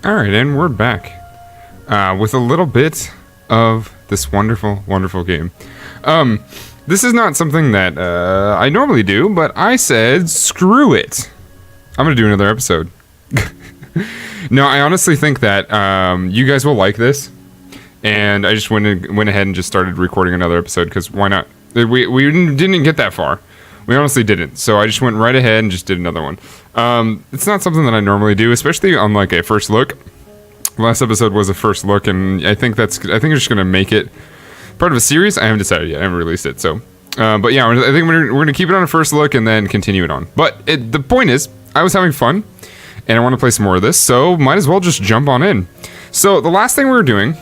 Alright, and we're back with a little bit of this wonderful, wonderful game. This is not something that I normally do, but I said, screw it. I'm gonna do another episode. No, I honestly think that you guys will like this, and I just went ahead and just started recording another episode, because why not? We didn't get that far. We honestly didn't, so I just went right ahead and just did another one. It's not something that I normally do, especially on like a first look. Last episode was a first look, and I think I'm just gonna make it part of a series. I haven't decided yet. I haven't released it, so. But yeah, I think we're gonna keep it on a first look and then continue it on. But the point is, I was having fun, and I want to play some more of this, so might as well just jump on in. So the last thing we were doing,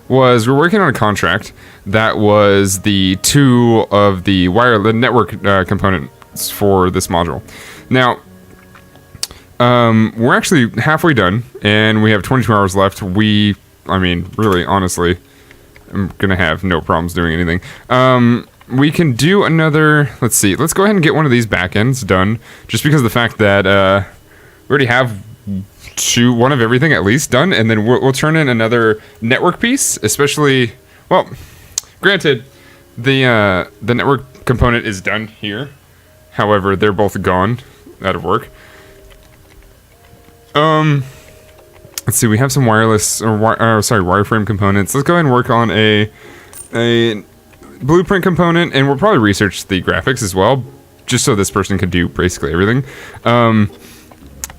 was we're working on a contract that was the two of the network components for this module. Now, we're actually halfway done, and we have 22 hours left. I mean, really, honestly, I'm gonna have no problems doing anything. We can do another, let's see, let's go ahead and get one of these back ends done, just because of the fact that, we already have one of everything at least done, and then we'll turn in another network piece, especially, well, granted, the network component is done here. However, they're both gone out of work. Let's see, we have some wireless, wireframe components. Let's go ahead and work on a blueprint component, and we'll probably research the graphics as well, just so this person can do basically everything.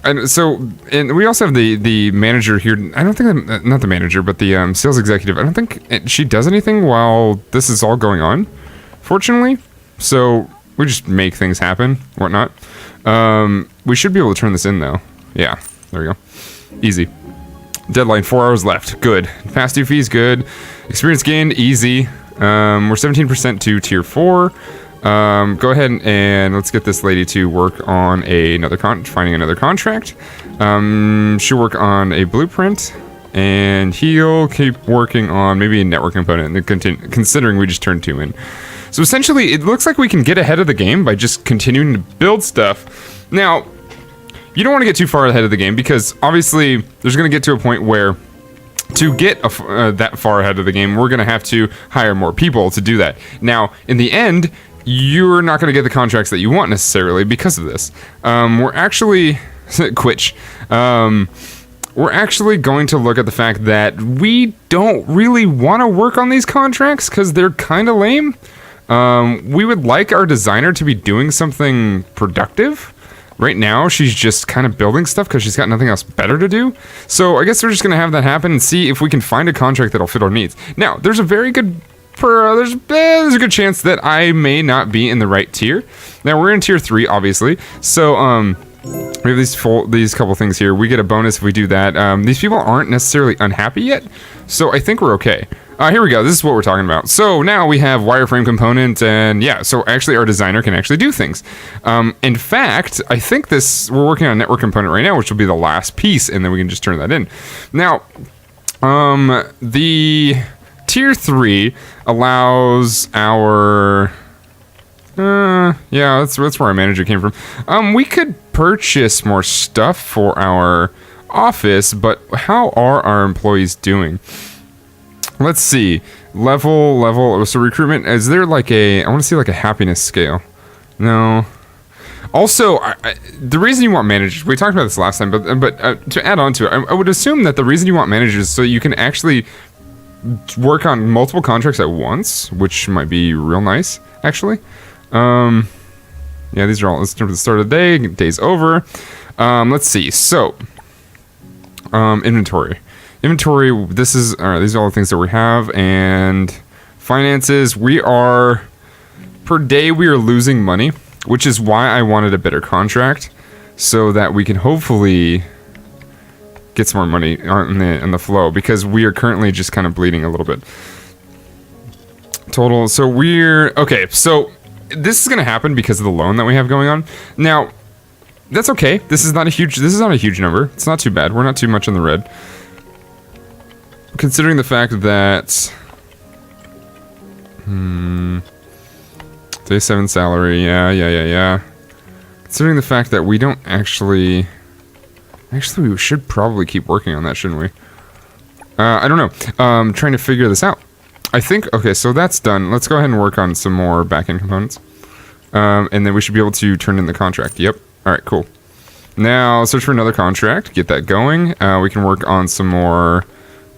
And we also have the manager here. I don't think not the manager, but the sales executive. I don't think she does anything while this is all going on, fortunately. So we just make things happen, whatnot. We should be able to turn this in though. Yeah, there we go. Easy. Deadline 4 hours left. Good. Past due fees good. Experience gained easy. We're 17% to tier 4. Go ahead and let's get this lady to work on finding another contract. She'll work on a blueprint, and he'll keep working on maybe a network component, and considering we just turned 2 in. So essentially, it looks like we can get ahead of the game by just continuing to build stuff. Now, you don't want to get too far ahead of the game, because obviously there's going to get to a point where to get that far ahead of the game, we're going to have to hire more people to do that. Now, in the end, you're not going to get the contracts that you want necessarily because of this. We're actually we're actually going to look at the fact that we don't really want to work on these contracts because they're kind of lame. We would like our designer to be doing something productive. Right now, she's just kind of building stuff because she's got nothing else better to do. So I guess we're just going to have that happen and see if we can find a contract that'll fit our needs. Now, there's a very good there's a good chance that I may not be in the right tier. Now we're in tier 3, obviously. So we have these couple things here. We get a bonus if we do that. These people aren't necessarily unhappy yet, so I think we're okay. Here we go. This is what we're talking about. So now we have wireframe component, and yeah, so actually our designer can actually do things. In fact, I think we're working on a network component right now, which will be the last piece, and then we can just turn that in. Now, the tier 3 allows our yeah, that's where our manager came from. We could purchase more stuff for our office, but how are our employees doing? Let's see. Level. So recruitment, is there like I want to see like a happiness scale. No. Also, the reason you want managers, we talked about this last time, but to add on to it, I would assume that the reason you want managers is so you can actually work on multiple contracts at once, which might be real nice, actually. Yeah, these are all, let's turn to the start of the day, day's over. Let's see, so, inventory, these are all the things that we have, and finances, per day we are losing money, which is why I wanted a better contract, so that we can hopefully get some more money in the flow, because we are currently just kind of bleeding a little bit. Total, so okay, so this is going to happen because of the loan that we have going on. Now, that's okay. This is not a huge number. It's not too bad. We're not too much in the red. Considering the fact that day 7 salary, yeah. Considering the fact that we don't actually Actually, we should probably keep working on that, shouldn't we? I don't know. Trying to figure this out. I think, okay, so that's done. Let's go ahead and work on some more backend components. And then we should be able to turn in the contract. Yep. All right, cool. Now, search for another contract. Get that going. We can work on some more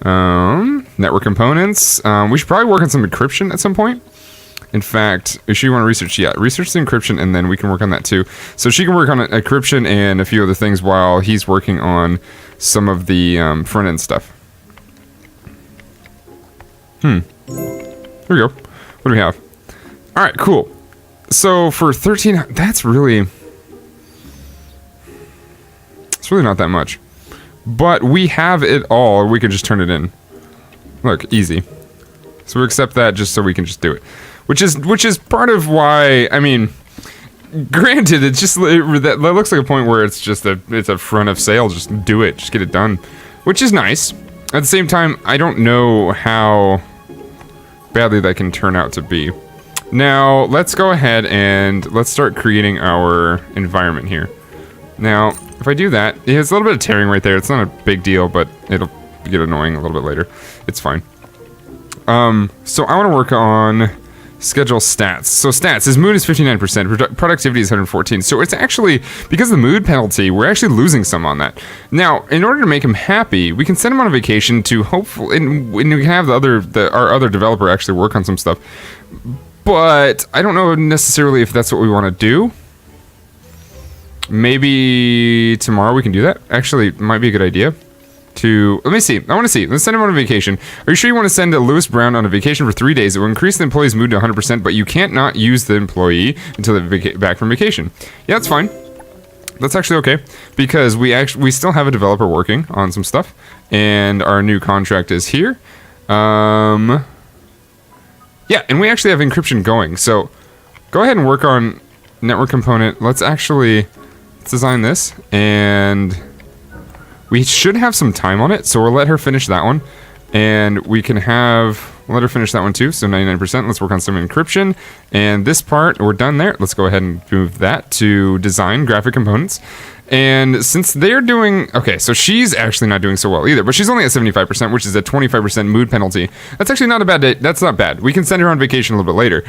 network components. We should probably work on some encryption at some point. In fact, if you want to research, research the encryption, and then we can work on that too. So she can work on encryption and a few other things while he's working on some of the front-end stuff. Here we go. What do we have? All right, cool. So for 13, that's really... It's really not that much. But we have it all, or we can just turn it in. Look, easy. So we accept that just so we can just do it. Which is part of why, I mean, granted, it's just, that looks like a point where it's just it's a front of sale, just do it, just get it done. Which is nice. At the same time, I don't know how badly that can turn out to be. Now, let's go ahead and let's start creating our environment here. Now, if I do that, it's a little bit of tearing right there. It's not a big deal, but it'll get annoying a little bit later. It's fine. So I want to work on schedule stats. So stats, his mood is 59%, productivity is 114. So it's actually, because of the mood penalty, we're actually losing some on that. Now, in order to make him happy, we can send him on a vacation to hopefully, and we can have our other developer actually work on some stuff. But I don't know necessarily if that's what we want to do. Maybe tomorrow we can do that. Actually, it might be a good idea. Let me see. I want to see. Let's send him on a vacation. Are you sure you want to send Lewis Brown on a vacation for 3 days? It will increase the employee's mood to 100%, but you can't not use the employee until they're back from vacation. Yeah, that's fine. That's actually okay, because we still have a developer working on some stuff, and our new contract is here. Yeah, and we actually have encryption going. So go ahead and work on network component. Let's design this, and we should have some time on it, so we'll let her finish that one, and we can let her finish that one too, so 99%. Let's work on some encryption, and this part, we're done there. Let's go ahead and move that to design graphic components. And since they're doing, okay, so she's actually not doing so well either, but she's only at 75%, which is a 25% mood penalty. That's actually not a bad day. That's not bad. We can send her on vacation a little bit later.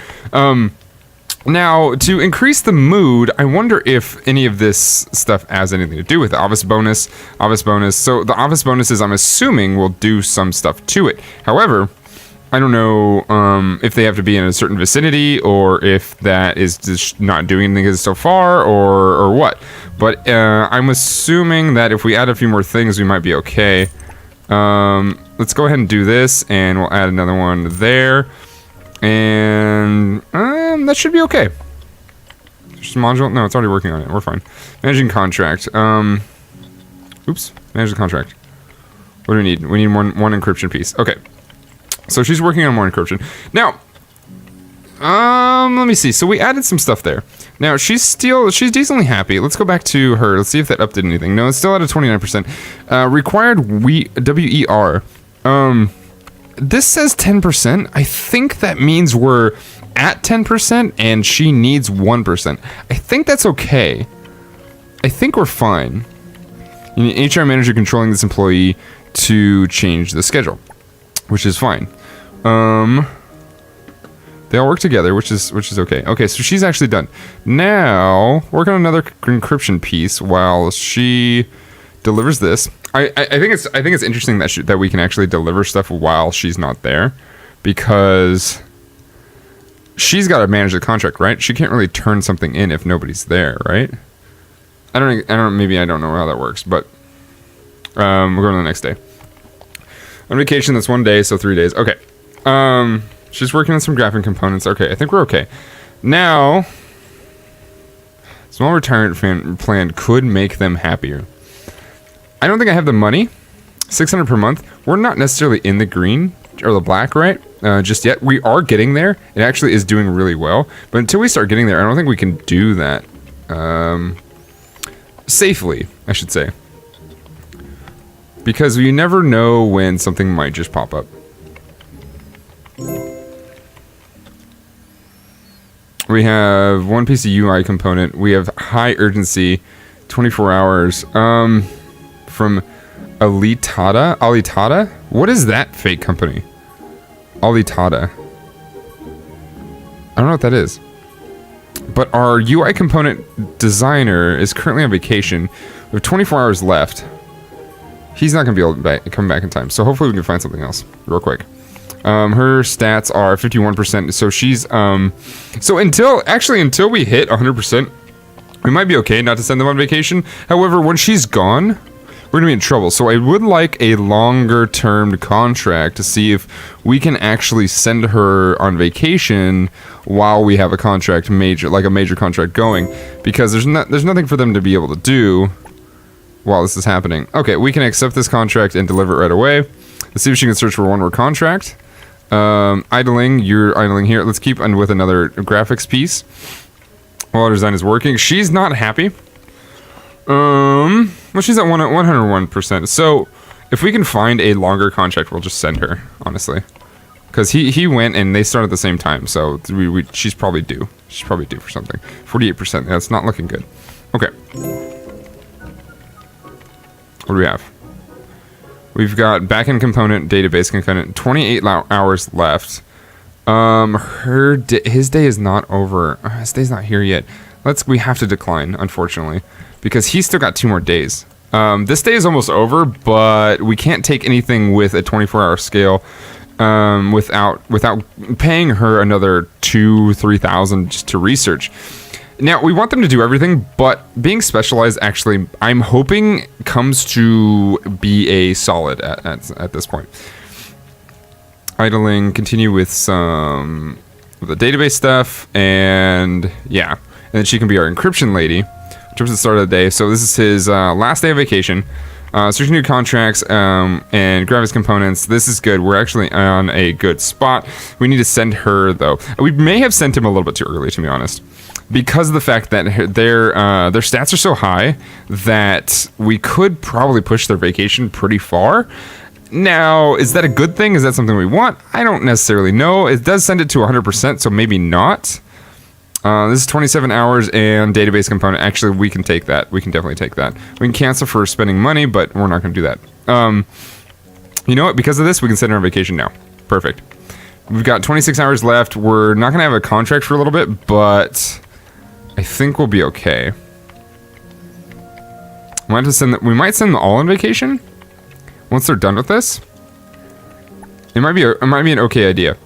Now, to increase the mood, I wonder if any of this stuff has anything to do with the office bonus. So the office bonuses, I'm assuming, will do some stuff to it. However, I don't know if they have to be in a certain vicinity, or if that is just not doing anything so far, or what. But I'm assuming that if we add a few more things, we might be okay. Let's go ahead and do this, and we'll add another one there. And that should be okay. Just module? No, it's already working on it. We're fine. Managing contract. Oops. Manage the contract. What do we need? We need one encryption piece. Okay. So she's working on more encryption. Now, let me see. So we added some stuff there. Now, she's decently happy. Let's go back to her. Let's see if that updated anything. No, it's still at a 29%. Required WER. This says 10%. I think that means we're at 10% and she needs 1%. I think that's okay. I think we're fine. You need HR manager controlling this employee to change the schedule, which is fine. They all work together, which is okay. Okay, so she's actually done. Now, work on another encryption piece while she delivers this. I think it's interesting that we can actually deliver stuff while she's not there, because she's got to manage the contract, right? She can't really turn something in if nobody's there, right? Maybe I don't know how that works, but we're going to the next day. On vacation, that's 1 day, so 3 days. Okay. She's working on some graphic components. Okay, I think we're okay. Now, small retirement plan could make them happier. I don't think I have the money. 600 per month. We're not necessarily in the green or the black, right? Just yet. We are getting there. It actually is doing really well. But until we start getting there, I don't think we can do that safely, I should say. Because you never know when something might just pop up. We have one piece of UI component. We have high urgency, 24 hours. from Alitada? What is that fake company? Alitada. I don't know what that is. But our UI component designer is currently on vacation. We have 24 hours left. He's not going to be able to come back in time. So hopefully we can find something else real quick. Her stats are 51%. So she's... so until we hit 100%, we might be okay not to send them on vacation. However, when she's gone, we're going to be in trouble. So I would like a longer-term contract to see if we can actually send her on vacation while we have a contract, a major contract going. Because there's nothing for them to be able to do while this is happening. Okay, we can accept this contract and deliver it right away. Let's see if she can search for one more contract. Idling, you're idling here. Let's keep on with another graphics piece while our design is working. She's not happy. Well, she's at 101%. So, if we can find a longer contract, we'll just send her, honestly. Because he went and they started at the same time, so she's probably due. She's probably due for something. 48%, that's not looking good. Okay. What do we have? We've got backend component, database component, 28 hours left. His day is not over. His day's not here yet. We have to decline, unfortunately, because he's still got 2 more days. This day is almost over, but we can't take anything with a 24-hour scale without paying her another $2,000-3,000 just to research. Now, we want them to do everything, but being specialized actually, I'm hoping, comes to be a solid at this point. Idling, continue with some of the database stuff, and yeah. And then she can be our encryption lady, which was the start of the day. So this is his last day of vacation. Searching new contracts and graphics components. This is good. We're actually on a good spot. We need to send her, though. We may have sent him a little bit too early, to be honest, because of the fact that their stats are so high that we could probably push their vacation pretty far. Now, is that a good thing? Is that something we want? I don't necessarily know. It does send it to 100%, so maybe not. This is 27 hours and database component. Actually, we can take that. We can definitely take that. We can cancel for spending money, but we're not going to do that. You know what? Because of this, we can send her on vacation now. Perfect. We've got 26 hours left. We're not going to have a contract for a little bit, but I think we'll be okay. We might send them all on vacation once they're done with this. It might be an okay idea.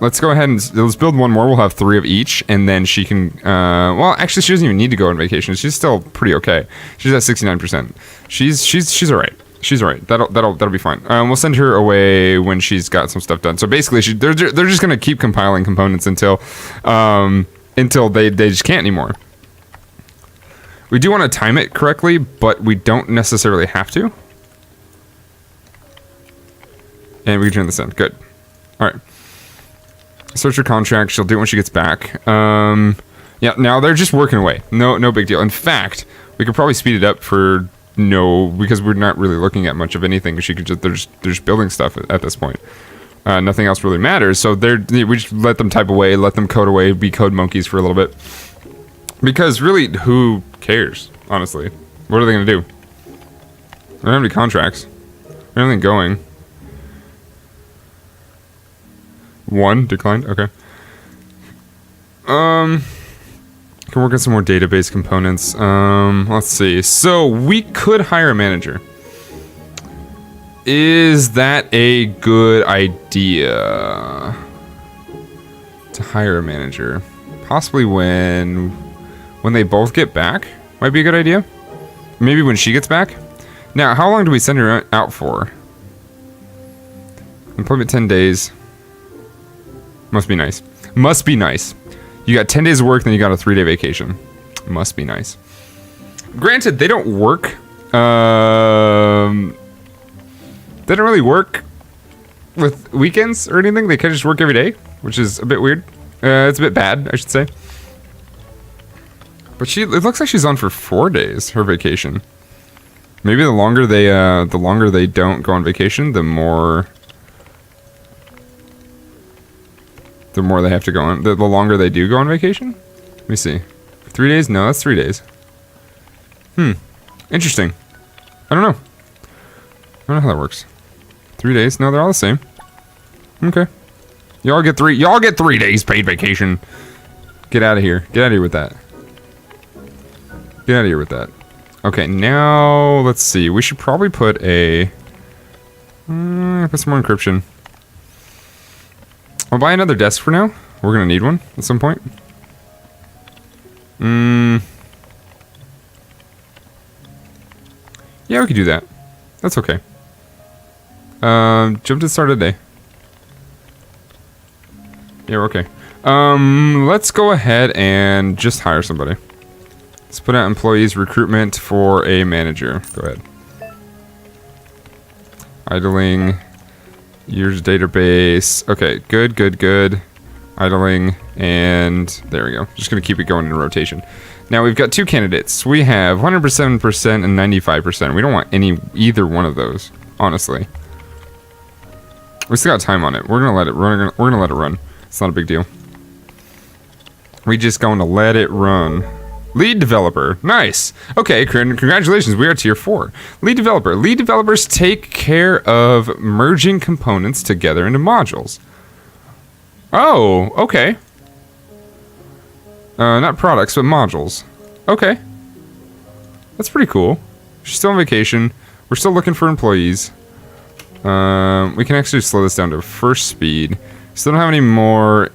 Let's go ahead and let's build one more. We'll have 3 of each, and then she can. Well, actually, she doesn't even need to go on vacation. She's still pretty okay. She's at 69%. She's all right. She's all right. That'll be fine. We'll send her away when she's got some stuff done. So basically, they're just gonna keep compiling components until they just can't anymore. We do want to time it correctly, but we don't necessarily have to. And we can turn this in. Good. All right. Search her contract. She'll do it when she gets back. Yeah. Now they're just working away. No big deal. In fact, we could probably speed it up because we're not really looking at much of anything. She could they're just building stuff at this point. Nothing else really matters. So we just let them type away, let them code away, be code monkeys for a little bit. Because really, who cares? Honestly, what are they gonna do? They don't have any contracts. They don't have anything going. 1 declined. Okay. Can work on some more database components. Let's see. So we could hire a manager. Is that a good idea to hire a manager? Possibly when they both get back. Might be a good idea. Maybe when she gets back. Now, how long do we send her out for? Employment 10 days. Must be nice. Must be nice. You got 10 days of work, then you got a 3-day vacation. Must be nice. Granted, they don't work. They don't really work with weekends or anything. They kind of just work every day, which is a bit weird. It's a bit bad, I should say. But it looks like she's on for 4 days, her vacation. Maybe the longer they don't go on vacation, the more they have to go on. The longer they do go on vacation? Let me see. 3 days? No, that's 3 days. Interesting. I don't know. I don't know how that works. 3 days? No, they're all the same. Okay. Y'all get 3 days paid vacation. Get out of here. Get out of here with that. Get out of here with that. Okay, now let's see. We should probably put a put some more encryption. I'll buy another desk for now. We're gonna need one at some point. Yeah, we could do that. That's okay. Jump to the start of the day. Yeah, we're okay. Let's go ahead and just hire somebody. Let's put out employees recruitment for a manager. Go ahead. Idling. Years database. Okay, good, good, good. Idling. And there we go. Just going to keep it going in rotation. Now we've got 2 candidates. We have 107% and 95%. We don't want either one of those, honestly. We still got time on it. We're going to let it run. We're going to let it run. It's not a big deal. We just going to let it run. Lead developer. Nice. Okay, congratulations. We are tier 4. Lead developer. Lead developers take care of merging components together into modules. Oh, okay. Not products, but modules. Okay. That's pretty cool. She's still on vacation. We're still looking for employees. We can actually slow this down to first speed. Still don't have any more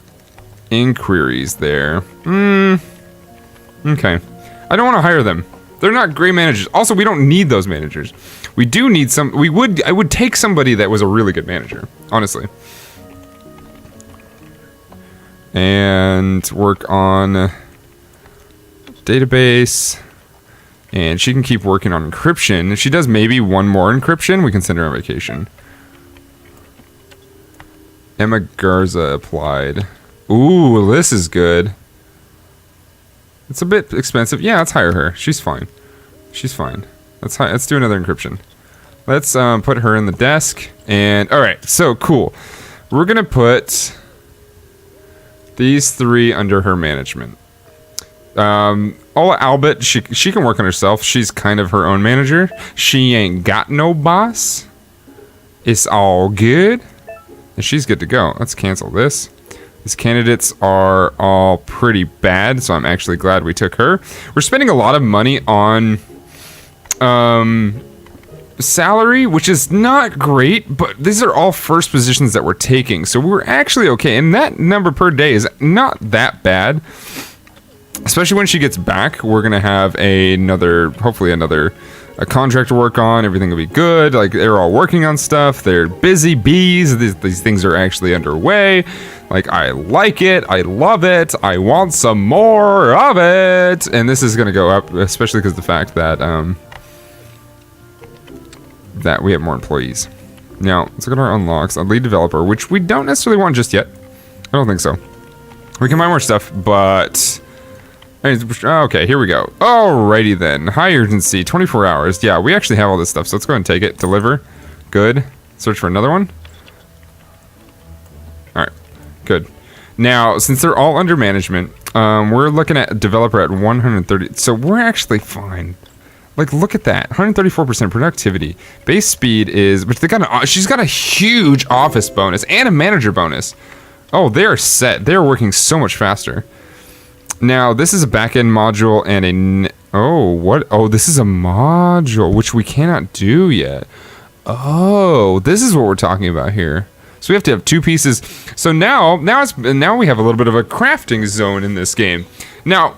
inquiries there. Okay. I don't want to hire them. They're not great managers. Also, we don't need those managers. We do need some. I would take somebody that was a really good manager, honestly. And work on database. And she can keep working on encryption. If she does maybe one more encryption, we can send her on vacation. Emma Garza applied. Ooh, this is good. It's a bit expensive. Yeah, let's hire her. She's fine. She's fine. Let's do another encryption. Let's put her in the desk. And all right, so cool. We're gonna put these 3 under her management. Ola Albert, she can work on herself. She's kind of her own manager. She ain't got no boss. It's all good. And she's good to go. Let's cancel this. These candidates are all pretty bad, so I'm actually glad we took her. We're spending a lot of money on salary, which is not great, but these are all first positions that we're taking, so we're actually okay. And that number per day is not that bad. Especially when she gets back, we're gonna have hopefully another contract to work on. Everything will be good. Like, they're all working on stuff. They're busy bees. These things are actually underway. Like, I like it. I love it. I want some more of it. And this is gonna go up, especially because of the fact that that we have more employees. Now, let's look at our unlocks. A lead developer, which we don't necessarily want just yet. I don't think so. We can buy more stuff, but okay, here we go. Alrighty then. High urgency, 24 hours. Yeah, we actually have all this stuff, so let's go ahead and take it. Deliver. Good. Search for another one. Alright. Good. Now, since they're all under management, we're looking at developer at 130. So we're actually fine. Like, look at that. 134% productivity. Base speed is... But she's got a huge office bonus and a manager bonus. Oh, they're set. They're working so much faster. Now, this is a backend module and this is a module, which we cannot do yet. Oh, this is what we're talking about here. So we have to have 2 pieces. So now we have a little bit of a crafting zone in this game. Now,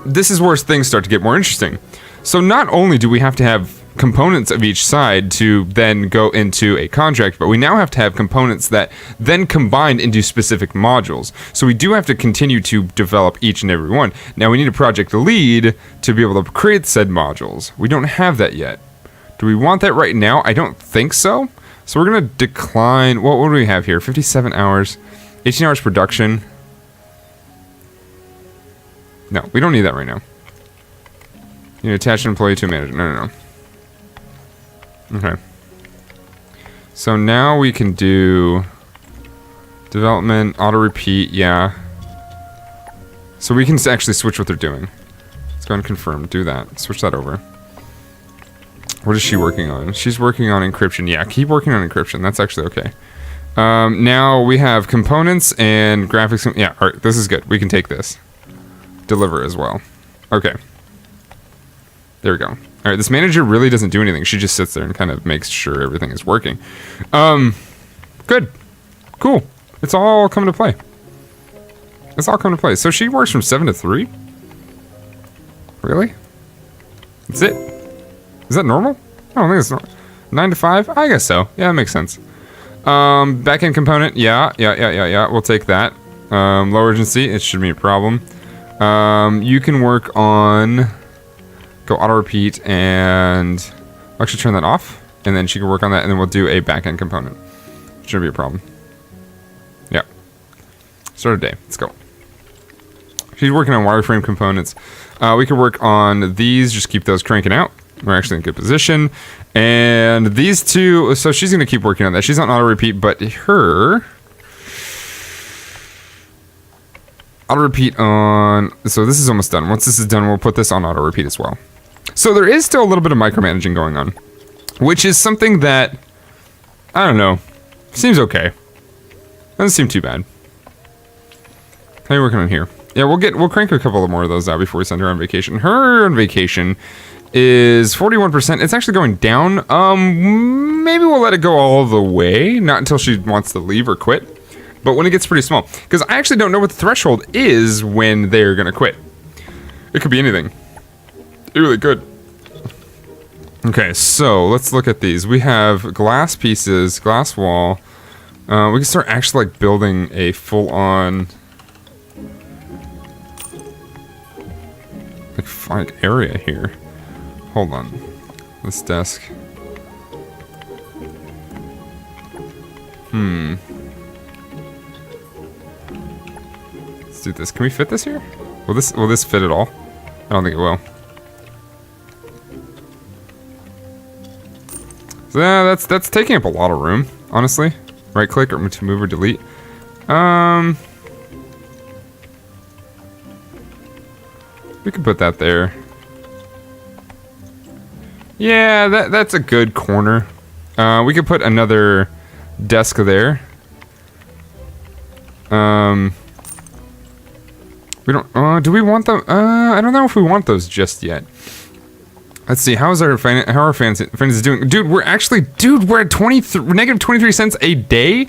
this is where things start to get more interesting. So not only do we have to have components of each side to then go into a contract, but we now have to have components that then combine into specific modules. So we do have to continue to develop each and every one. Now we need a project lead to be able to create said modules. We don't have that yet. Do we want that right now? I don't think so. So we're going to decline. What do we have here? 57 hours, 18 hours production. No, we don't need that right now. You attach an employee to a manager. No. Okay. So now we can do development, auto repeat, yeah. So we can actually switch what they're doing. Let's go and confirm, do that. Switch that over. What is she working on? She's working on encryption. Yeah, keep working on encryption. That's actually okay. Now we have components and graphics. Yeah, all right, this is good. We can take this. Deliver as well. Okay. There we go. All right, this manager really doesn't do anything. She just sits there and kind of makes sure everything is working. Good. Cool. It's all coming to play. It's all coming to play. So she works from 7 to 3? Really? That's it? Is that normal? I don't think it's normal. 9 to 5? I guess so. Yeah, that makes sense. Backend component. Yeah. We'll take that. Low urgency. It shouldn't be a problem. You can work on... Go auto repeat and... I'll actually turn that off. And then she can work on that. And then we'll do a backend component. Shouldn't be a problem. Yeah. Start a day. Let's go. She's working on wireframe components. We could work on these. Just keep those cranking out. We're actually in good position. And these two... So she's going to keep working on that. She's on auto repeat, but her... Auto repeat on... So this is almost done. Once this is done, we'll put this on auto repeat as well. So there is still a little bit of micromanaging going on. Which is something that... I don't know. Seems okay. Doesn't seem too bad. How are you working on here? Yeah, we'll crank a couple more of those out before we send her on vacation. Her on vacation is 41%. It's actually going down. Maybe we'll let it go all the way. Not until she wants to leave or quit. But when it gets pretty small. Because I actually don't know what the threshold is when they're going to quit. It could be anything. It really could. Okay, so let's look at these. We have glass pieces, glass wall. We can start actually like building a full-on like area here. Hold on. This desk. Let's do this. Can we fit this here? Will this fit at all? I don't think it will. So yeah, that's taking up a lot of room, honestly. Right click or to move or delete. We could put that there. Yeah, that's a good corner. We could put another desk there. We don't. Do we want them? I don't know if we want those just yet. Let's see. How are our fans doing? Dude, we're at negative 23 cents a day.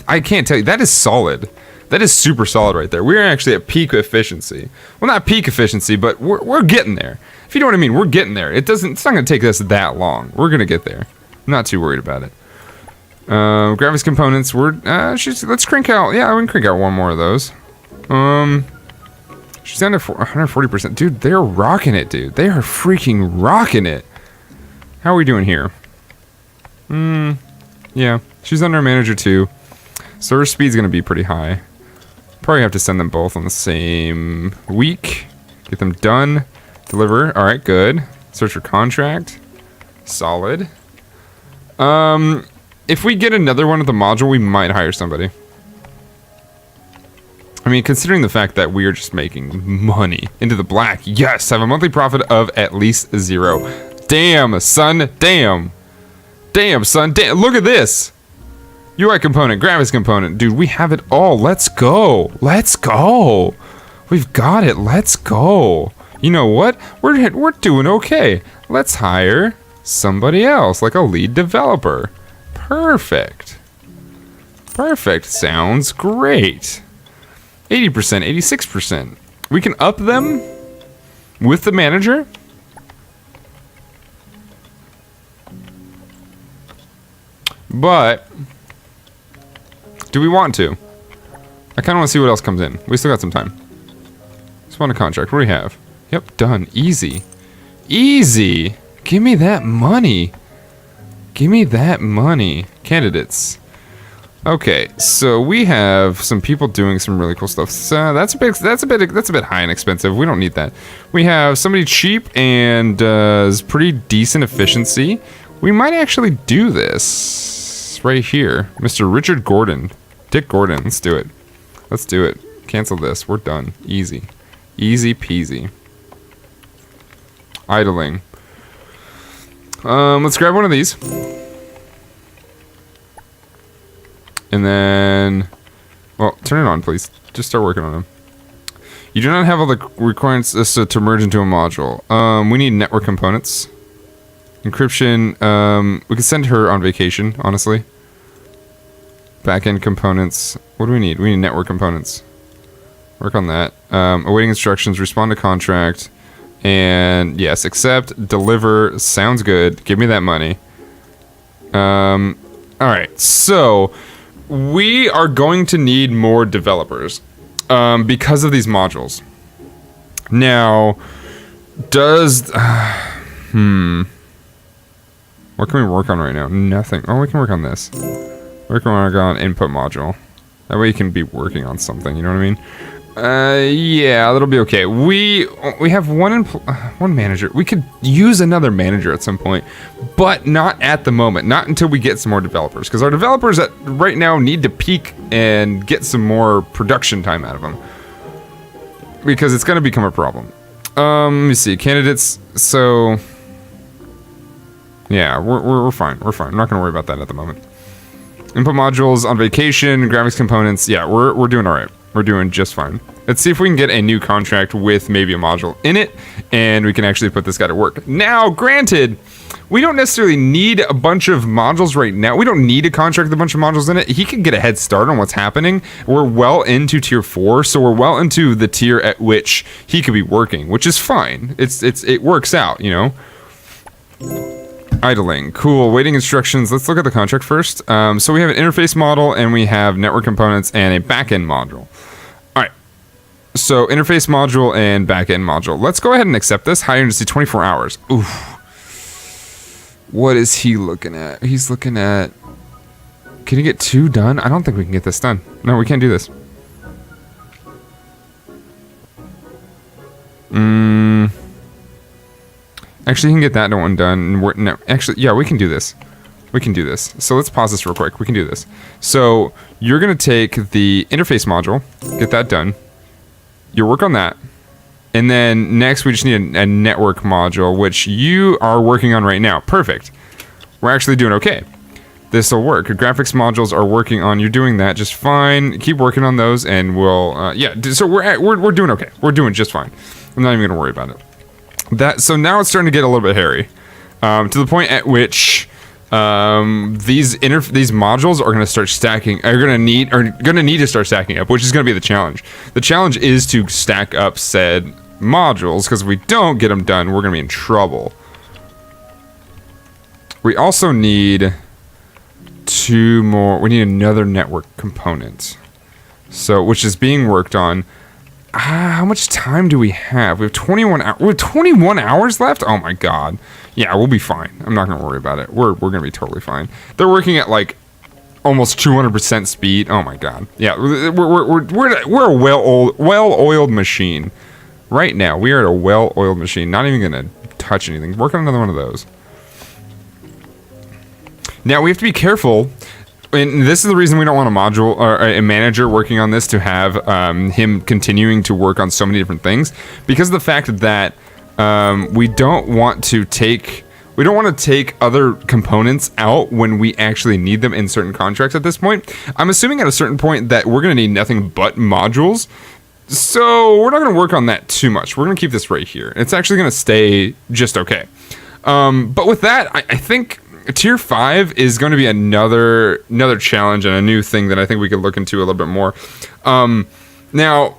I can't tell you. That is solid. That is super solid right there. We're actually at peak efficiency. Well, not peak efficiency, but we're getting there. If you know what I mean, we're getting there. It's not going to take us that long. We're going to get there. I'm not too worried about it. Graphics components. Let's crank out. Yeah, we can crank out one more of those. She's down to 140%. Dude, they're rocking it, dude. They are freaking rocking it. How are we doing here? Yeah. She's under manager too. So her speed's going to be pretty high. Probably have to send them both on the same week. Get them done. Deliver. Alright, good. Search for contract. Solid. If we get another one with the module, we might hire somebody. I mean, considering the fact that we are just making money into the black. Yes, have a monthly profit of at least 0. Damn, son. Damn. Damn, son. Damn. Look at this. UI component, graphics component. Dude, we have it all. Let's go. Let's go. We've got it. Let's go. You know what? We're doing okay. Let's hire somebody else, like a lead developer. Perfect. Perfect. Sounds great. 80%, 86%. We can up them with the manager. But do we want to? I kind of want to see what else comes in. We still got some time. Spawn a contract. What do we have? Yep, done. Easy. Easy. Give me that money. Give me that money. Candidates. Okay, so we have some people doing some really cool stuff. So that's a bit high and expensive. We don't need that. We have somebody cheap and does pretty decent efficiency. We might actually do this right here, Mr. Richard Gordon, Dick Gordon. Let's do it. Let's do it. Cancel this. We're done. Easy, easy peasy. Idling. let's grab one of these. And then, well, turn it on, please. Just start working on them. You do not have all the requirements to merge into a module. We need network components. Encryption, we could send her on vacation, honestly. Backend components. What do we need? We need network components. Work on that. Awaiting instructions, respond to contract. And yes, accept, deliver, sounds good. Give me that money. Alright, so we are going to need more developers because of these modules. Now, does... what can we work on right now? Nothing. Oh, we can work on this. We can work on input module. That way you can be working on something, you know what I mean? Yeah, that'll be okay. We have one manager. We could use another manager at some point, but not at the moment. Not until we get some more developers, because our developers right now need to peak and get some more production time out of them, because it's going to become a problem. Let me see, candidates. So, yeah, we're fine. We're fine. I'm not going to worry about that at the moment. Input modules on vacation, graphics components. Yeah, we're doing all right. We're doing just fine. Let's see if we can get a new contract with maybe a module in it, and we can actually put this guy to work. Now, granted, we don't necessarily need a bunch of modules right now. We don't need a contract with a bunch of modules in it. He can get a head start on what's happening. We're well into tier 4, so we're well into the tier at which he could be working, which is fine. It works out, you know. Idling, cool. Waiting instructions. Let's look at the contract first. So we have an interface model, and we have network components and a backend module. All right. So interface module and backend module. Let's go ahead and accept this. High urgency, 24 hours. Oof. What is he looking at? He's looking at. Can he get 2 done? I don't think we can get this done. No, we can't do this. Actually, you can get that one done. No, actually, yeah, we can do this. We can do this. So let's pause this real quick. We can do this. So you're going to take the interface module, get that done. You work on that. And then next, we just need a network module, which you are working on right now. Perfect. We're actually doing okay. This will work. Your graphics modules are working on. You're doing that just fine. Keep working on those, and we'll. Yeah. So we're doing okay. We're doing just fine. I'm not even going to worry about it. So now it's starting to get a little bit hairy, to the point at which these modules are going to start stacking. Are going to need to start stacking up, which is going to be the challenge. The challenge is to stack up said modules, because if we don't get them done, we're going to be in trouble. We also need 2 more. We need another network component, so which is being worked on. How much time do we have? We have 21 hours. We have 21 hours left? Oh my god. Yeah, we'll be fine. I'm not going to worry about it. We're going to be totally fine. They're working at like almost 200% speed. Oh my god. Yeah, we're a well-oiled machine. Right now, we are at a well-oiled machine. Not even going to touch anything. Work on another one of those. Now, we have to be careful. And this is the reason we don't want a module or a manager working on this, to have him continuing to work on so many different things, because of the fact that we don't want to take other components out when we actually need them in certain contracts at this point. I'm assuming at a certain point that we're going to need nothing but modules, so we're not going to work on that too much. We're going to keep this right here. It's actually going to stay just okay. But with that, I think tier 5 is going to be another challenge and a new thing that I think we could look into a little bit more. Now,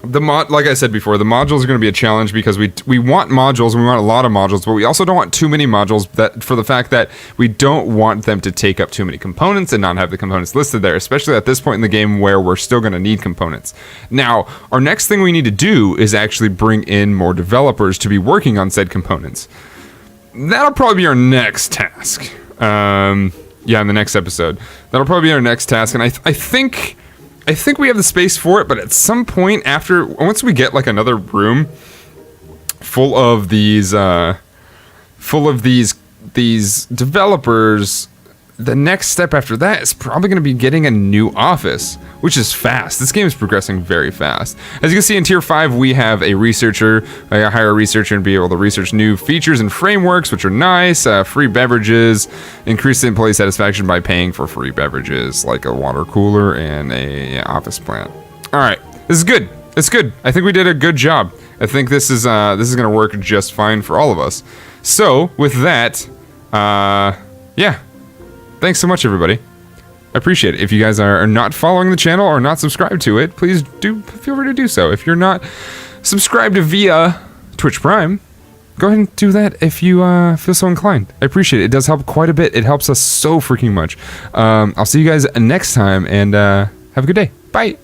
like I said before, the modules are going to be a challenge, because we want modules, and we want a lot of modules, but we also don't want too many modules, that for the fact that we don't want them to take up too many components and not have the components listed there, especially at this point in the game where we're still going to need components. Now, our next thing we need to do is actually bring in more developers to be working on said components. That'll probably be our next task. Yeah, in the next episode. That'll probably be our next task, and I think we have the space for it, but at some point once we get like another room full of these developers, the next step after that is probably going to be getting a new office, which is fast. This game is progressing very fast. As you can see in Tier 5, we have a researcher. I hire a researcher and be able to research new features and frameworks, which are nice. Free beverages, increase employee satisfaction by paying for free beverages, like a water cooler and a office plant. All right, this is good. It's good. I think we did a good job. I think this is going to work just fine for all of us. So, with that, yeah. Thanks so much, everybody. I appreciate it. If you guys are not following the channel or not subscribed to it, please do feel free to do so. If you're not subscribed via Twitch Prime, go ahead and do that if you feel so inclined. I appreciate it. It does help quite a bit. It helps us so freaking much. I'll see you guys next time, and have a good day. Bye.